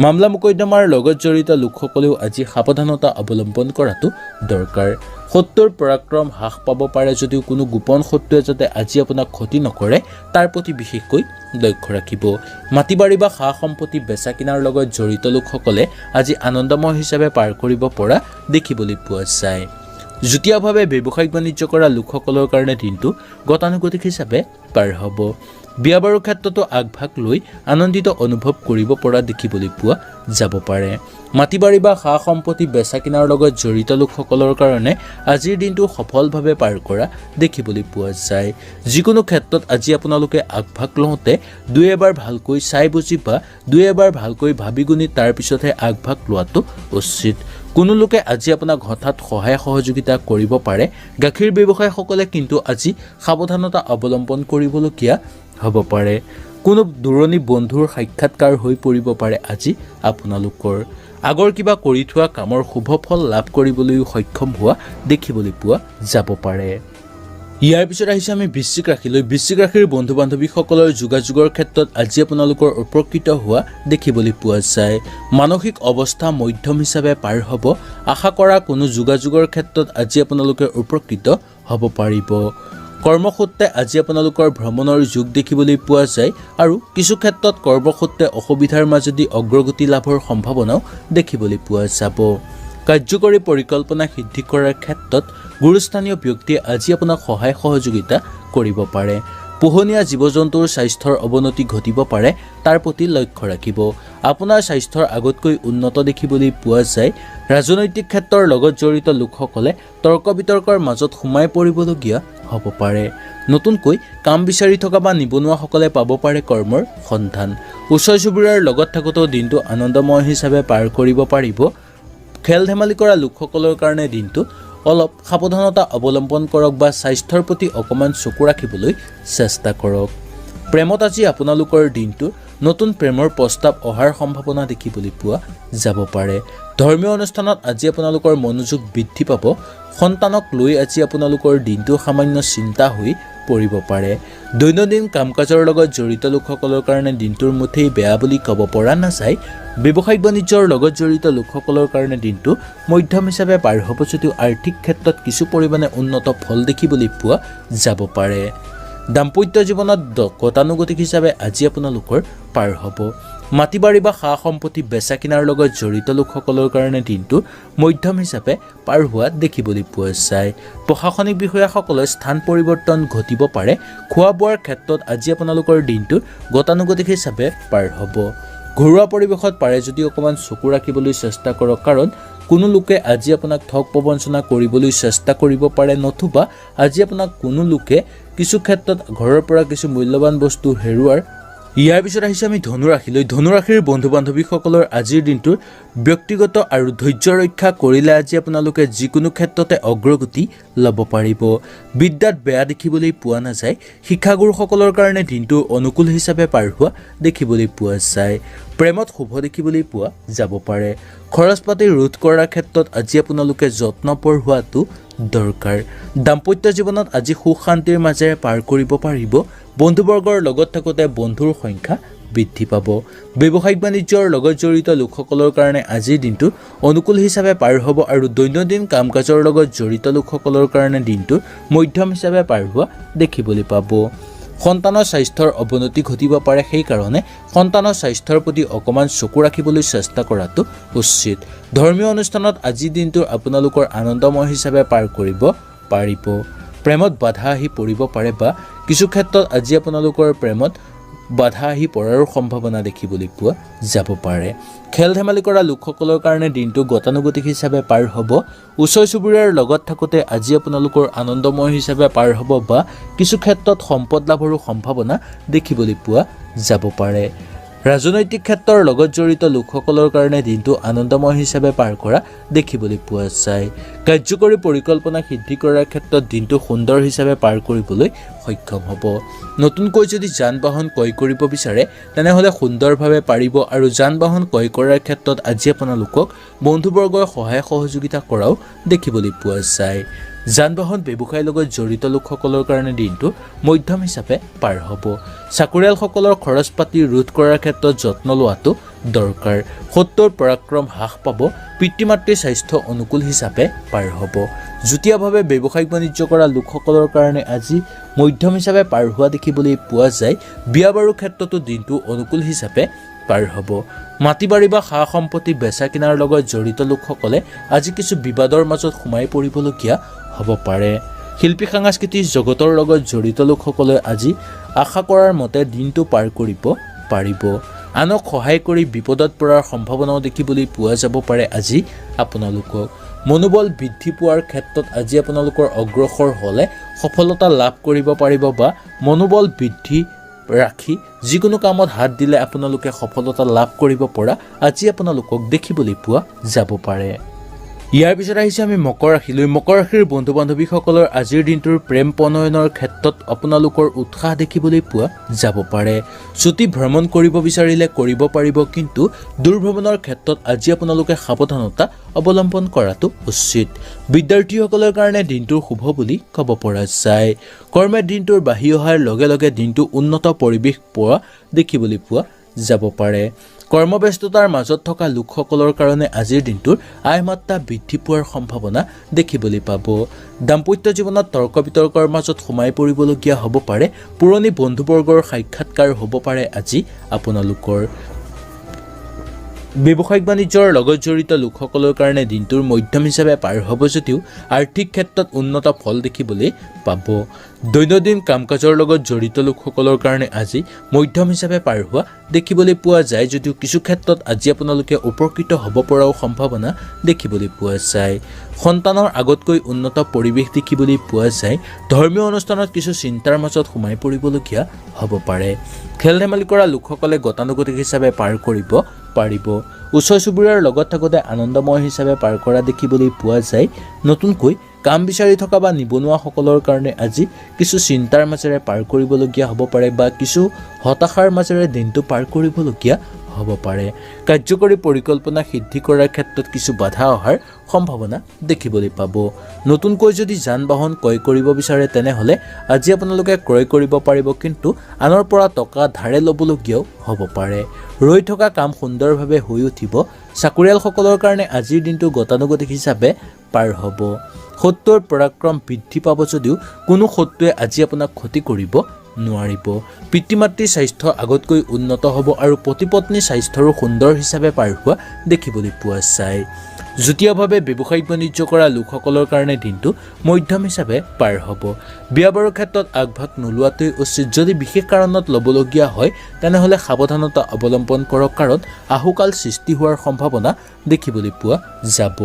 মামলা মোকদ্দমাৰ লগত জড়িত লোকসকলেও আজি সাৱধানতা অৱলম্বন কৰাটো দৰকাৰ। শত্ৰুৰ পৰাক্ৰম হ্ৰাস পাব পাৰে যদিও কোনো গোপন শত্ৰুৱে যাতে আজি আপোনাক ক্ষতি নকৰে তাৰ প্ৰতি বিশেষকৈ লক্ষ্য ৰাখিব। মাটি বাৰী বা সা সম্পত্তি বেচা কিনাৰ লগত জড়িত লোকসকলে আজি আনন্দময় হিচাপে পাৰ কৰিব পৰা দেখিবলৈ পোৱা যায়। যুটীয়াভাৱে ব্যৱসায়িক বাণিজ্য কৰা লোকসকলৰ কাৰণে দিনটো গতানুগতিক হিচাপে পাৰ হ'ব। বিয়া বাৰুৰ ক্ষেত্ৰতো আগভাগ লৈ আনন্দিত অনুভৱ কৰিব পৰা দেখিবলৈ পোৱা যাব পাৰে। মাটি বাৰী বা সা সম্পত্তি বেচা কিনাৰ লগত জড়িত লোকসকলৰ কাৰণে আজিৰ দিনটো সফলভাৱে পাৰ কৰা দেখিবলৈ পোৱা যায়। যিকোনো ক্ষেত্ৰত আজি আপোনালোকে আগভাগ লওঁতে দুই এবাৰ ভালকৈ চাই বুজি বা দুই এবাৰ ভালকৈ ভাবি গুণি তাৰ পিছতহে আগভাগ লোৱাটো উচিত। কোনো লোকে আজি আপোনাক হঠাৎ সহায় সহযোগিতা কৰিব পাৰে। গাখীৰ ব্যৱসায়ীসকলে কিন্তু আজি সাৱধানতা অৱলম্বন কৰিবলগীয়া হ'ব পাৰে। কোনো দূৰণি বন্ধুৰ সাক্ষাৎকাৰ হৈ পৰিব পাৰে আজি আপোনালোকৰ। আগৰ কিবা কৰি থোৱা কামৰ শুভ ফল লাভ কৰিবলৈও সক্ষম হোৱা দেখিবলৈ পোৱা যাব পাৰে। ইয়াৰ পিছত আহিছে আমি বৃশ্চিক ৰাশিলৈ। বৃশ্চিক ৰাশিৰ বন্ধু বান্ধৱীসকলৰ যোগাযোগৰ ক্ষেত্ৰত আজি আপোনালোকৰ উপকৃত হোৱা দেখিবলৈ পোৱা যায়। মানসিক অৱস্থা মধ্যম হিচাপে পাৰ হ'ব। আশা কৰা কোনো যোগাযোগৰ ক্ষেত্ৰত আজি আপোনালোকে উপকৃত হ'ব পাৰিব। কৰ্মসূত্ৰে আজি আপোনালোকৰ ভ্ৰমণৰ যোগ দেখিবলৈ পোৱা যায়, আৰু কিছু ক্ষেত্ৰত কৰ্মসূত্ৰে অসুবিধাৰ মাজেদি অগ্ৰগতি লাভৰ সম্ভাৱনাও দেখিবলৈ পোৱা যাব। কাৰ্যকৰী পৰিকল্পনা সিদ্ধি কৰাৰ ক্ষেত্ৰত গুৰুস্থানীয় ব্যক্তিয়ে আজি আপোনাক সহায় সহযোগিতা কৰিব পাৰে। পোহনীয়া জীৱ জন্তুৰ স্বাস্থ্যৰ অৱনতি ঘটিব পাৰে, তাৰ প্ৰতি লক্ষ্য ৰাখিব। আপোনাৰ স্বাস্থ্যৰ আগতকৈ উন্নত দেখিবলৈ পোৱা যায়। ৰাজনৈতিক ক্ষেত্ৰৰ লগত জড়িত লোকসকলে তৰ্ক বিতৰ্কৰ মাজত সোমাই পৰিবলগীয়া হ'ব পাৰে। নতুনকৈ কাম বিচাৰি থকা বা নিবনুৱাসকলে পাব পাৰে কৰ্মৰ সন্ধান। ওচৰ চুবুৰীয়াৰ লগত থাকোঁতেও দিনটো আনন্দময় হিচাপে পাৰ কৰিব পাৰিব। খেল ধেমালি কৰা লোকসকলৰ কাৰণে দিনটো অলপ সাৱধানতা অৱলম্বন কৰক বা স্বাস্থ্যৰ প্ৰতি অকণমান চকু ৰাখিবলৈ চেষ্টা কৰক। প্ৰেমত আজি আপোনালোকৰ দিনটো নতুন প্ৰেমৰ প্ৰস্তাৱ অহাৰ সম্ভাৱনা দেখিবলৈ পোৱা যাব পাৰে। ধৰ্মীয় অনুষ্ঠানত আজি আপোনালোকৰ মনোযোগ বৃদ্ধি পাব। সন্তানক লৈ আজি আপোনালোকৰ দিনটো সামান্য চিন্তা হৈ পৰিব পাৰে। দৈনন্দিন কাম কাজৰ লগত জড়িত লোকসকলৰ কাৰণে দিনটোৰ মুঠেই বেয়া বুলি ক'ব পৰা নাযায়। ব্যৱসায়িক বাণিজ্যৰ লগত জড়িত লোকসকলৰ কাৰণে দিনটো মধ্যম হিচাপে পাৰ হ'ব যদিও আৰ্থিক ক্ষেত্ৰত কিছু পৰিমাণে উন্নত ফল দেখিবলৈ পোৱা যাব পাৰে। দাম্পত্য জীৱনত গতানুগতিক হিচাপে আজি আপোনালোকৰ পাৰ হ'ব। মাটি বাৰী বা সা সম্পত্তি বেচা কিনাৰ লগত জড়িত লোকসকলৰ কাৰণে দিনটো মধ্যম হিচাপে পাৰ হোৱা দেখিবলৈ পোৱা যায়। প্ৰশাসনিক বিষয়াসকলৰ স্থান পৰিৱৰ্তন ঘটিব পাৰে। খোৱা বোৱাৰ ক্ষেত্ৰত আজি আপোনালোকৰ দিনটো গতানুগতিক হিচাপে পাৰ হ'ব। ঘৰুৱা পৰিৱেশত পাৰে যদি অকণমান চকু ৰাখিবলৈ চেষ্টা কৰক, কাৰণ কোনো লোকে আজি আপোনাক ঠগ প্ৰবঞ্চনা কৰিবলৈ চেষ্টা কৰিব পাৰে, নতুবা আজি আপোনাক কোনো লোকে কিছু ক্ষেত্ৰত ঘৰৰ পৰা কিছু মূল্যৱান বস্তু হেৰুৱাৰ। ইয়াৰ পিছত আহিছে আমি ধনুৰাশিলৈ। ধনুৰাশিৰ বন্ধু বান্ধৱীসকলৰ আজিৰ দিনটোৰ ব্যক্তিগত আৰু ধৈৰ্য ৰক্ষা কৰিলে আজি আপোনালোকে যিকোনো ক্ষেত্ৰতে অগ্ৰগতি ল'ব পাৰিব। বিদ্যাত বেয়া দেখিবলৈ পোৱা নাযায়। শিক্ষাগুৰুসকলৰ কাৰণে দিনটো অনুকূল হিচাপে পাৰ হোৱা দেখিবলৈ পোৱা যায়। প্ৰেমত শুভ দেখিবলৈ পোৱা যাব পাৰে। খৰচ পাতি ৰোধ কৰাৰ ক্ষেত্ৰত আজি আপোনালোকে যত্নপৰ হোৱাটো দৰকাৰ। দাম্পত্য জীৱনত আজি সুখ শান্তিৰ মাজেৰে পাৰ কৰিব পাৰিব। বন্ধুবৰ্গৰ লগত থাকোঁতে বন্ধুৰ সংখ্যা বৃদ্ধি পাব। ব্যৱসায়িক বাণিজ্যৰ লগত জড়িত লোকসকলৰ কাৰণে আজিৰ দিনটো অনুকূল হিচাপে পাৰ হ'ব আৰু দৈনন্দিন কাম কাজৰ লগত জড়িত লোকসকলৰ কাৰণে দিনটো মধ্যম হিচাপে পাৰ হোৱা দেখিবলৈ পাব। সন্তানৰ স্বাস্থ্যৰ অৱনতি ঘটিব পাৰে, সেইকাৰণে সন্তানৰ স্বাস্থ্যৰ প্ৰতি অকণমান চকু ৰাখিবলৈ চেষ্টা কৰাটো উচিত। ধৰ্মীয় অনুষ্ঠানত আজিৰ দিনটো আপোনালোকৰ আনন্দময় হিচাপে পাৰ কৰিব পাৰিব। প্ৰেমত বাধা আহি পৰিব পাৰে বা কিছু ক্ষেত্ৰত আজি আপোনালোকৰ প্ৰেমত বাধা আহি পৰাৰো সম্ভাৱনা দেখিবলৈ পোৱা যাব পাৰে। খেল ধেমালি কৰা লোকসকলৰ কাৰণে দিনটো গতানুগতিক হিচাপে পাৰ হ'ব। ওচৰ চুবুৰীয়াৰ লগত থাকোঁতে আজি আপোনালোকৰ আনন্দময় হিচাপে পাৰ হ'ব বা কিছু ক্ষেত্ৰত সম্পদ লাভৰো সম্ভাৱনা দেখিবলৈ পোৱা যাব পাৰে। ৰাজনৈতিক ক্ষেত্ৰৰ লগত জড়িত লোকসকলৰ কাৰণে দিনটো আনন্দময় হিচাপে পাৰ কৰা দেখিবলৈ পোৱা যায়। কাৰ্যকৰী পৰিকল্পনা সিদ্ধি কৰাৰ ক্ষেত্ৰত দিনটো সুন্দৰ হিচাপে পাৰ কৰিবলৈ সক্ষম হ'ব। নতুনকৈ যদি যান বাহন ক্ৰয় কৰিব বিচাৰে তেনেহ'লে সুন্দৰভাৱে পাৰিব আৰু যান বাহন ক্ৰয় কৰাৰ ক্ষেত্ৰত আজি আপোনালোকক বন্ধুবৰ্গৰ সহায় সহযোগিতা কৰাও দেখিবলৈ পোৱা যায়। যান বাহন ব্যৱসায়ৰ লগত জড়িত লোকসকলৰ কাৰণে দিনটো মধ্যম হিচাপে পাৰ হ'ব। চাকৰিয়ালসকলৰ খৰচ পাতি ৰোধ কৰাৰ ক্ষেত্ৰত যত্ন লোৱাটো দৰকাৰ। সত্যৰ পৰাক্ৰম হ্ৰাস পাব। পিতৃ মাতৃৰ স্বাস্থ্য অনুকূল হিচাপে পাৰ হ'ব। যুটীয়াভাৱে ব্যৱসায়িক বাণিজ্য কৰা লোকসকলৰ কাৰণে আজি মধ্যম হিচাপে পাৰ হোৱা দেখিবলৈ পোৱা যায়। বিয়া বাৰুৰ ক্ষেত্ৰতো দিনটো অনুকূল হিচাপে পাৰ হ'ব। মাটি বাৰী বা সা সম্পত্তি বেচা কিনাৰ লগত জড়িত লোকসকলে আজি কিছু বিবাদৰ মাজত সোমাই পৰিবলগীয়া হ'ব পাৰে। শিল্পী সাংস্কৃতিক জগতৰ লগত জড়িত লোকসকলে আজি আশা কৰাৰ মতে দিনটো পাৰ কৰিব পাৰিব। আনক সহায় কৰি বিপদত পৰাৰ সম্ভাৱনাও দেখিবলৈ পোৱা যাব পাৰে আজি আপোনালোকক। মনোবল বৃদ্ধি পোৱাৰ ক্ষেত্ৰত আজি আপোনালোকৰ অগ্ৰসৰ হ'লে সফলতা লাভ কৰিব পাৰিব বা মনোবল বৃদ্ধি ৰাখি যিকোনো কামত হাত দিলে আপোনালোকে সফলতা লাভ কৰিব পৰা আজি আপোনালোকক দেখিবলৈ পোৱা যাব পাৰে। ইয়াৰ পিছত আহিছে আমি মকৰ ৰাশিলৈ। মকৰ ৰাশিৰ বন্ধু বান্ধৱীসকলৰ আজিৰ দিনটোৰ প্ৰেম প্ৰণয়নৰ ক্ষেত্ৰত আপোনালোকৰ উৎসাহ দেখিবলৈ পোৱা যাব পাৰে। ছুটি ভ্ৰমণ কৰিব বিচাৰিলে কৰিব পাৰিব, কিন্তু দূৰভ্ৰমণৰ ক্ষেত্ৰত আজি আপোনালোকে সাৱধানতা অৱলম্বন কৰাটো উচিত। বিদ্যাৰ্থীসকলৰ কাৰণে দিনটোৰ শুভ বুলি ক'ব পৰা যায়। কৰ্মে দিনটোৰ বাঢ়ি অহাৰ লগে লগে দিনটো উন্নত পৰিৱেশ পোৱা দেখিবলৈ পোৱা যাব পাৰে। কৰ্মব্যস্ততাৰ মাজত থকা লোকসকলৰ কাৰণে আজিৰ দিনটোৰ আয় মাত্ৰা বৃদ্ধি পোৱাৰ সম্ভাৱনা দেখিবলৈ পাব। দাম্পত্য জীৱনত তৰ্ক বিতৰ্কৰ মাজত সোমাই পৰিবলগীয়া হ'ব পাৰে। পুৰণি বন্ধুবৰ্গৰ সাক্ষাৎকাৰ হ'ব পাৰে আজি আপোনালোকৰ। ব্যৱসায়িক বাণিজ্যৰ লগত জড়িত লোকসকলৰ কাৰণে দিনটোৰ মধ্যম হিচাপে পাৰ হ'ব যদিও আৰ্থিক ক্ষেত্ৰত উন্নত ফল দেখিবলৈ পাব। দৈনন্দিন কাম কাজৰ লগত জড়িত লোকসকলৰ কাৰণে আজি মধ্যম হিচাপে পাৰ হোৱা দেখিবলৈ পোৱা যায় যদিও কিছু ক্ষেত্ৰত আজি আপোনালোকে উপকৃত হ'ব পৰাও সম্ভাৱনা দেখিবলৈ পোৱা যায়। সন্তানৰ আগতকৈ উন্নত পৰিৱেশ দেখিবলৈ পোৱা যায়। ধৰ্মীয় অনুষ্ঠানত কিছু চিন্তাৰ মাজত সোমাই পৰিবলগীয়া হ'ব পাৰে। খেল ধেমালি কৰা লোকসকলে গতানুগতিক হিচাপে পাৰ কৰিব পাৰিব। ওচৰ চুবুৰীয়াৰ লগত থাকোঁতে আনন্দময় হিচাপে পাৰ কৰা দেখিবলৈ পোৱা যায়। নতুনকৈ কাম বিচাৰি থকা বা নিবনুৱাসকলৰ কাৰণে আজি কিছু চিন্তাৰ মাজেৰে পাৰ কৰিবলগীয়া হ'ব পাৰে বা কিছু হতাশাৰ মাজেৰে দিনটো পাৰ কৰিবলগীয়া হ'ব পাৰে। কাৰ্যকৰী পৰিকল্পনা সিদ্ধি কৰাৰ ক্ষেত্ৰত কিছু বাধা অহাৰ সম্ভাৱনা দেখিবলৈ পাব। নতুনকৈ যদি যান বাহন ক্ৰয় কৰিব বিচাৰে তেনেহ'লে আজি আপোনালোকে ক্ৰয় কৰিব পাৰিব, কিন্তু আনৰ পৰা টকা ধাৰে ল'বলগীয়াও হ'ব পাৰে। ৰৈ থকা কাম সুন্দৰভাৱে হৈ উঠিব। চাকৰিয়ালসকলৰ কাৰণে আজিৰ দিনটো গতানুগতিক হিচাপে পাৰ হ'ব। শত্ৰুৰ পৰাক্ৰম বৃদ্ধি পাব যদিও কোনো শত্ৰুৱে আজি আপোনাক ক্ষতি কৰিব নোৱাৰিব। পিতৃ মাতৃৰ স্বাস্থ্য আগতকৈ উন্নত হ'ব আৰু পতি পত্নীৰ স্বাস্থ্যৰো সুন্দৰ হিচাপে পাৰ হোৱা দেখিবলৈ পোৱা যায়। যুটীয়াভাৱে ব্যৱসায়িক বাণিজ্য কৰা লোকসকলৰ কাৰণে দিনটো মধ্যম হিচাপে পাৰ হ'ব। বিয়া বাৰুৰ ক্ষেত্ৰত আগভাগ নোলোৱাটোৱেই উচিত। যদি বিশেষ কাৰণত ল'বলগীয়া হয় তেনেহ'লে সাৱধানতা অৱলম্বন কৰক, কাৰণ আহুকাল সৃষ্টি হোৱাৰ সম্ভাৱনা দেখিবলৈ পোৱা যাব।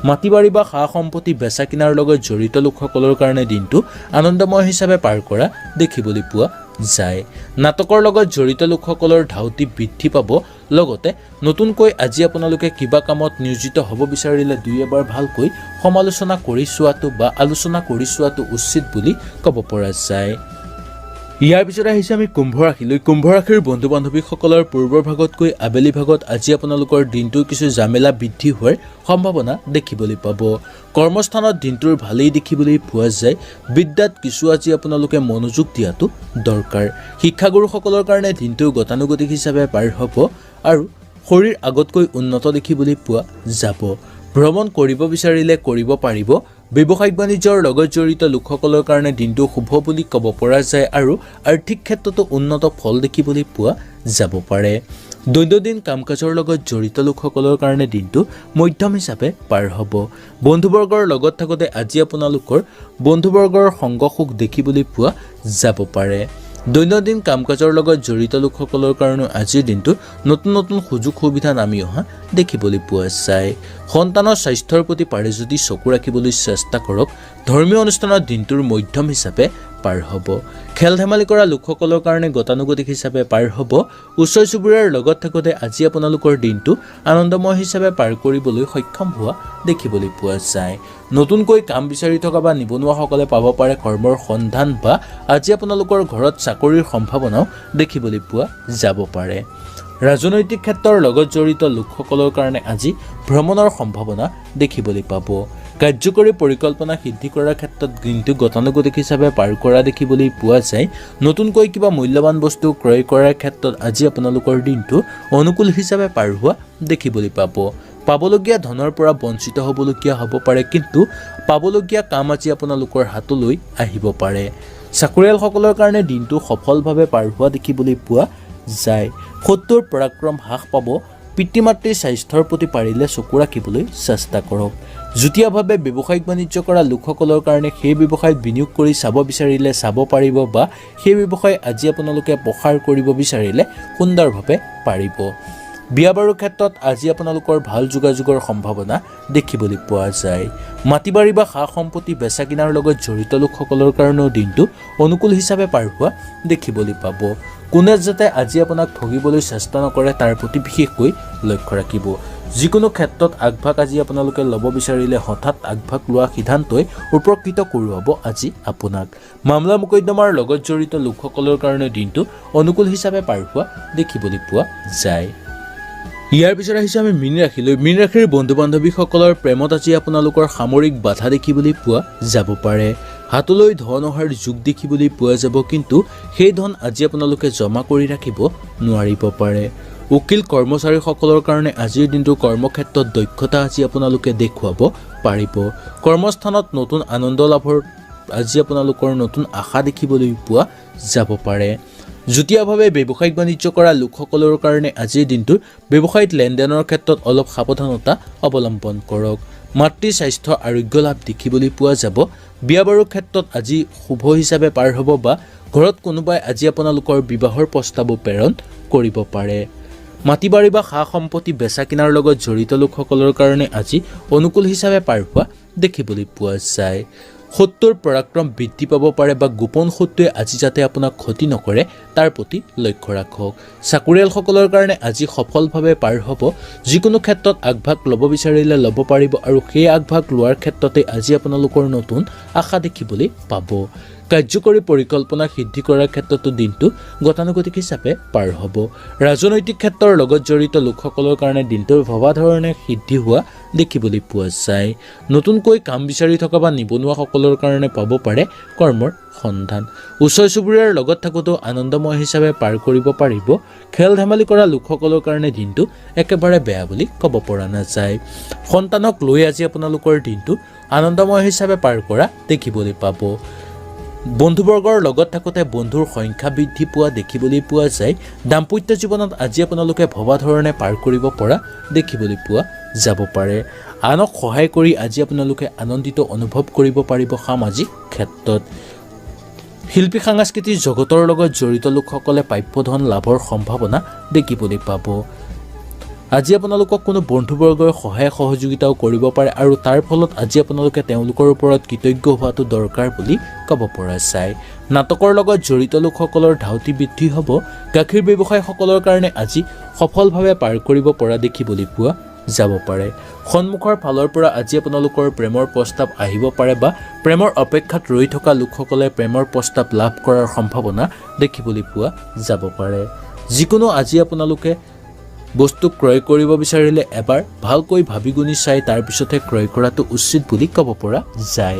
মাটি বাৰী বা সা সম্পত্তি বেচা কিনাৰ লগত জড়িত লোকসকলৰ কাৰণে দিনটো আনন্দময় হিচাপে পাৰ কৰা দেখিবলৈ পোৱা যায়। নাটকৰ লগত জড়িত লোকসকলৰ ধাউতি বৃদ্ধি পাব। লগতে নতুনকৈ আজি আপোনালোকে কিবা কামত নিয়োজিত হ'ব বিচাৰিলে দুই এবাৰ ভালকৈ সমালোচনা কৰি চোৱাটো বা আলোচনা কৰি চোৱাটো উচিত বুলি ক'ব পৰা যায়। ইয়াৰ পিছত আহিছে আমি কুম্ভ ৰাশিলৈ। কুম্ভ ৰাশিৰ বন্ধু বান্ধৱীসকলৰ পূৰ্বৰ ভাগতকৈ আবেলি ভাগত আজি আপোনালোকৰ দিনটোৰ কিছু জামেলা বৃদ্ধি হোৱাৰ সম্ভাৱনা দেখিবলৈ পাব। কৰ্মস্থানত দিনটোৰ ভালেই দেখিবলৈ পোৱা যায়। বিদ্যাত কিছু আজি আপোনালোকে মনোযোগ দিয়াটো দৰকাৰ। শিক্ষাগুৰুসকলৰ কাৰণে দিনটো গতানুগতিক হিচাপে পাৰ হ'ব আৰু শৰীৰ আগতকৈ উন্নত দেখিবলৈ পোৱা যাব। ভ্ৰমণ কৰিব বিচাৰিলে কৰিব পাৰিব। ব্যৱসায়িক বাণিজ্যৰ লগত জড়িত লোকসকলৰ কাৰণে দিনটো শুভ বুলি ক'ব পৰা যায় আৰু আৰ্থিক ক্ষেত্ৰতো উন্নত ফল দেখিবলৈ পোৱা যাব পাৰে। দৈনন্দিন কাম কাজৰ লগত জড়িত লোকসকলৰ কাৰণে দিনটো মধ্যম হিচাপে পাৰ হ'ব। বন্ধুবৰ্গৰ লগত থাকোঁতে আজি আপোনালোকৰ বন্ধুবৰ্গৰ সংগ সুখ দেখিবলৈ পোৱা যাব পাৰে। দৈনন্দিন কাম কাজৰ লগত জড়িত লোকসকলৰ কাৰণে আজিৰ দিনটো নতুন নতুন সুযোগ সুবিধা নামি অহা দেখিবলৈ পোৱা যায়। সন্তানৰ স্বাস্থ্যৰ প্ৰতি পাৰে যদি চকু ৰাখিবলৈ চেষ্টা কৰক। ধৰ্মীয় অনুষ্ঠানত দিনটোৰ মধ্যম হিচাপে পাৰ হ'ব। খেল ধেমালি কৰা লোকসকলৰ কাৰণে গতানুগতিক হিচাপে পাৰ হ'ব। ওচৰ চুবুৰীয়াৰ লগত থাকোঁতে আজি আপোনালোকৰ দিনটো আনন্দময় হিচাপে পাৰ কৰিবলৈ সক্ষম হোৱা দেখিবলৈ পোৱা যায়। নতুনকৈ কাম বিচাৰি থকা বা নিবনুৱাসকলে পাব পাৰে কৰ্মৰ সন্ধান বা আজি আপোনালোকৰ ঘৰত চাকৰিৰ সম্ভাৱনাও দেখিবলৈ পোৱা যাব পাৰে। ৰাজনৈতিক ক্ষেত্ৰৰ লগত জড়িত লোকসকলৰ কাৰণে আজি ভ্ৰমণৰ সম্ভাৱনা দেখিবলৈ পাব। কাৰ্যকৰী পৰিকল্পনা সিদ্ধি কৰাৰ ক্ষেত্ৰত দিনটো গতানুগতিক হিচাপে পাৰ কৰা দেখিবলৈ পোৱা যায়। নতুনকৈ কিবা মূল্যৱান বস্তু ক্ৰয় কৰাৰ ক্ষেত্ৰত আজি আপোনালোকৰ দিনটো অনুকূল হিচাপে পাৰ হোৱা দেখিবলৈ পাব। পাবলগীয়া ধনৰ পৰা বঞ্চিত হ'বলগীয়া হ'ব পাৰে, কিন্তু পাবলগীয়া কাম আজি আপোনালোকৰ হাতলৈ আহিব পাৰে। চাকৰিয়ালসকলৰ কাৰণে দিনটো সফলভাৱে পাৰ হোৱা দেখিবলৈ পোৱা যায়। শত্ৰুৰ পৰাক্ৰম হ্ৰাস পাব। পিতৃ মাতৃৰ স্বাস্থ্যৰ প্ৰতি পাৰিলে চকু ৰাখিবলৈ চেষ্টা কৰক। যুটীয়াভাৱে ব্যৱসায়িক বাণিজ্য কৰা লোকসকলৰ কাৰণে সেই ব্যৱসায়ত বিনিয়োগ কৰি চাব বিচাৰিলে চাব পাৰিব বা সেই ব্যৱসায় আজি আপোনালোকে প্ৰসাৰ কৰিব বিচাৰিলে সুন্দৰভাৱে পাৰিব। বিয়া বাৰুৰ ক্ষেত্ৰত আজি আপোনালোকৰ ভাল যোগাযোগৰ সম্ভাৱনা দেখিবলৈ পোৱা যায়। মাটি বাৰী বা সা সম্পত্তি বেচা কিনাৰ লগত জড়িত লোকসকলৰ কাৰণেও দিনটো অনুকূল হিচাপে পাৰ হোৱা দেখিবলৈ পাব। কোনে যাতে আজি আপোনাক ঠগিবলৈ চেষ্টা নকৰে তাৰ প্ৰতি বিশেষকৈ লক্ষ্য ৰাখিব। যিকোনো ক্ষেত্ৰত আগভাগ আজি আপোনালোকে ল'ব বিচাৰিলে হঠাৎ আগভাগ লোৱা সিদ্ধান্তই উপকৃত কৰোৱাব আজি আপোনাক। মামলা মোকদ্দমাৰ লগত জড়িত লোকসকলৰ কাৰণে দিনটো অনুকূল হিচাপে পাৰ হোৱা দেখিবলৈ পোৱা যায়। ইয়াৰ পিছত আহিছে আমি মীন ৰাশিলৈ। মীন ৰাশিৰ বন্ধু বান্ধৱীসকলৰ প্ৰেমত আজি আপোনালোকৰ সামৰিক বাধা দেখিবলৈ পোৱা যাব পাৰে। হাতলৈ ধন অহাৰ যোগ দেখিবলৈ পোৱা যাব, কিন্তু সেই ধন আজি আপোনালোকে জমা কৰি ৰাখিব নোৱাৰিব পাৰে। উকিল কৰ্মচাৰীসকলৰ কাৰণে আজিৰ দিনটো কৰ্মক্ষেত্ৰত দক্ষতা আজি আপোনালোকে দেখুৱাব পাৰিব। কৰ্মস্থানত নতুন আনন্দ লাভৰ আজি আপোনালোকৰ নতুন আশা দেখিবলৈ পোৱা যাব পাৰে। যুটীয়াভাৱে ব্যৱসায়িক বাণিজ্য কৰা লোকসকলৰ কাৰণে আজিৰ দিনটোৰ ব্যৱসায়িক লেনদেনৰ ক্ষেত্ৰত অলপ সাৱধানতা অৱলম্বন কৰক। মাতৃৰ স্বাস্থ্য আৰোগ্য লাভ দেখিবলৈ পোৱা যাব। বিয়া বাৰুৰ ক্ষেত্ৰত আজি শুভ হিচাপে পাৰ হ'ব বা ঘৰত কোনোবাই আজি আপোনালোকৰ বিবাহৰ প্ৰস্তাৱো প্ৰেৰণ কৰিব পাৰে। মাটি বাৰী বা সা সম্পত্তি বেচা কিনাৰ লগত জড়িত লোকসকলৰ কাৰণে আজি অনুকূল হিচাপে পাৰ হোৱা দেখিবলৈ পোৱা যায়। শত্ৰুৰ পৰাক্ৰম বৃদ্ধি পাব পাৰে বা গোপন শত্ৰুৱে আজি যাতে আপোনাক ক্ষতি নকৰে তাৰ প্ৰতি লক্ষ্য ৰাখক। চাকৰিয়ালসকলৰ কাৰণে আজি সফলভাৱে পাৰ হ'ব। যিকোনো ক্ষেত্ৰত আগভাগ ল'ব বিচাৰিলে ল'ব পাৰিব আৰু সেই আগভাগ লোৱাৰ ক্ষেত্ৰতে আজি আপোনালোকৰ নতুন আশা দেখিবলৈ পাব। কাৰ্যকৰী পৰিকল্পনা সিদ্ধি কৰাৰ ক্ষেত্ৰতো দিনটো গতানুগতিক হিচাপে পাৰ হ'ব। ৰাজনৈতিক ক্ষেত্ৰৰ লগত জড়িত লোকসকলৰ কাৰণে দিনটোৰ ভবা ধৰণে সিদ্ধি হোৱা দেখিবলৈ পোৱা যায়। নতুনকৈ কাম বিচাৰি থকা বা নিবনুৱাসকলৰ কাৰণে পাব পাৰে কৰ্মৰ সন্ধান। ওচৰ চুবুৰীয়াৰ লগত থাকোঁতেও আনন্দময় হিচাপে পাৰ কৰিব পাৰিব। খেল ধেমালি কৰা লোকসকলৰ কাৰণে দিনটো একেবাৰে বেয়া বুলি ক'ব পৰা নাযায়। সন্তানক লৈ আজি আপোনালোকৰ দিনটো আনন্দময় হিচাপে পাৰ কৰা দেখিবলৈ পাব। বন্ধুবৰ্গৰ লগত থাকোঁতে বন্ধুৰ সংখ্যা বৃদ্ধি পোৱা দেখিবলৈ পোৱা যায়। দাম্পত্য জীৱনত আজি আপোনালোকে ভবা ধৰণে পাৰ কৰিব পৰা দেখিবলৈ পোৱা যাব পাৰে। আনক সহায় কৰি আজি আপোনালোকে আনন্দিত অনুভৱ কৰিব পাৰিব। সামাজিক ক্ষেত্ৰত শিল্পী সাংস্কৃতিক জগতৰ লগত জড়িত লোকসকলে প্ৰাপ্য ধন লাভৰ সম্ভাৱনা দেখিবলৈ পাব। আজি আপোনালোকক কোনো বন্ধুবৰ্গৰ সহায় সহযোগিতাও কৰিব পাৰে আৰু তাৰ ফলত আজি আপোনালোকে তেওঁলোকৰ ওপৰত কৃতজ্ঞ হোৱাটো দৰকাৰ বুলি ক'ব পৰা যায়। নাটকৰ লগত জড়িত লোকসকলৰ ধাউতি বৃদ্ধি হ'ব। গাখীৰ ব্যৱসায়ীসকলৰ কাৰণে আজি সফলভাৱে পাৰ কৰিব পৰা দেখিবলৈ পোৱা যাব পাৰে। সন্মুখৰ ফালৰ পৰা আজি আপোনালোকৰ প্ৰেমৰ প্ৰস্তাৱ আহিব পাৰে বা প্ৰেমৰ অপেক্ষাত ৰৈ থকা লোকসকলে প্ৰেমৰ প্ৰস্তাৱ লাভ কৰাৰ সম্ভাৱনা দেখিবলৈ পোৱা যাব পাৰে। যিকোনো আজি আপোনালোকে বস্তু ক্ৰয় কৰিব বিচাৰিলে এবাৰ ভালকৈ ভাবি গুণি চাই তাৰ পিছতহে ক্ৰয় কৰাটো উচিত বুলি ক'ব পৰা যায়।